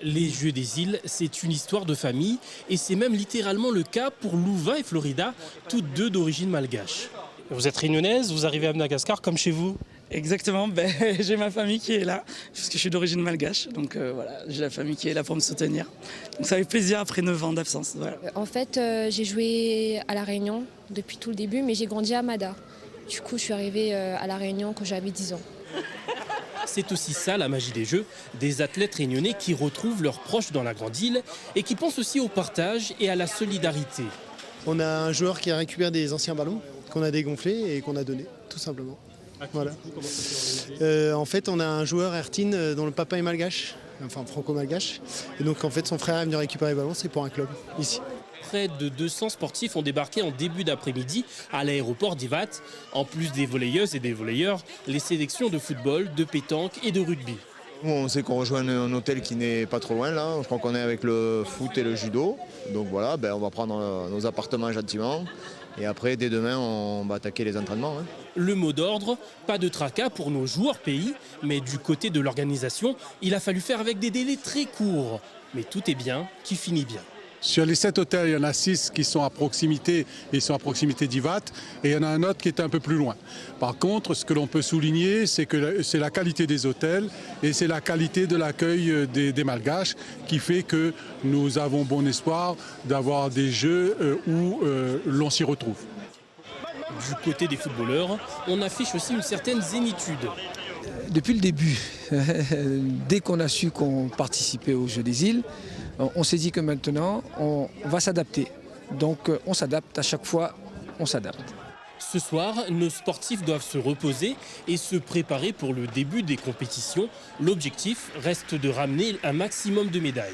Les Jeux des îles, c'est une histoire de famille et c'est même littéralement le cas pour Louvain et Florida, toutes deux d'origine malgache. Vous êtes réunionnaise, vous arrivez à Madagascar comme chez vous? Exactement, j'ai ma famille qui est là, puisque je suis d'origine malgache, donc voilà, j'ai la famille qui est là pour me soutenir. Donc ça fait plaisir après 9 ans d'absence. Voilà. En fait, j'ai joué à La Réunion depuis tout le début, mais j'ai grandi à Mada. Du coup, je suis arrivée à La Réunion quand j'avais 10 ans. C'est aussi ça la magie des Jeux, des athlètes réunionnais qui retrouvent leurs proches dans la grande île et qui pensent aussi au partage et à la solidarité. On a un joueur qui a récupéré des anciens ballons qu'on a dégonflés et qu'on a donnés, tout simplement. Voilà. En fait, on a un joueur Ertine dont le papa est malgache, enfin franco-malgache. Et donc en fait, son frère est venu récupérer les ballons, c'est pour un club ici. Près de 200 sportifs ont débarqué en début d'après-midi à l'aéroport d'Ivat. En plus des volleyeuses et des volleyeurs, les sélections de football, de pétanque et de rugby. On sait qu'on rejoint un hôtel qui n'est pas trop loin là. Je crois qu'on est avec le foot et le judo. Donc voilà, on va prendre nos appartements gentiment. Et après, dès demain, on va attaquer les entraînements. Le mot d'ordre, pas de tracas pour nos joueurs pays, mais du côté de l'organisation, il a fallu faire avec des délais très courts. Mais tout est bien qui finit bien. Sur les 7 hôtels, il y en a 6 qui sont à proximité, et ils sont à proximité d'Ivat, et il y en a un autre qui est un peu plus loin. Par contre, ce que l'on peut souligner, c'est que c'est la qualité des hôtels et c'est la qualité de l'accueil des Malgaches qui fait que nous avons bon espoir d'avoir des jeux où l'on s'y retrouve. Du côté des footballeurs, on affiche aussi une certaine zénitude. Depuis le début, dès qu'on a su qu'on participait aux Jeux des îles, on s'est dit que maintenant, on va s'adapter. Donc on s'adapte, à chaque fois, on s'adapte. Ce soir, nos sportifs doivent se reposer et se préparer pour le début des compétitions. L'objectif reste de ramener un maximum de médailles.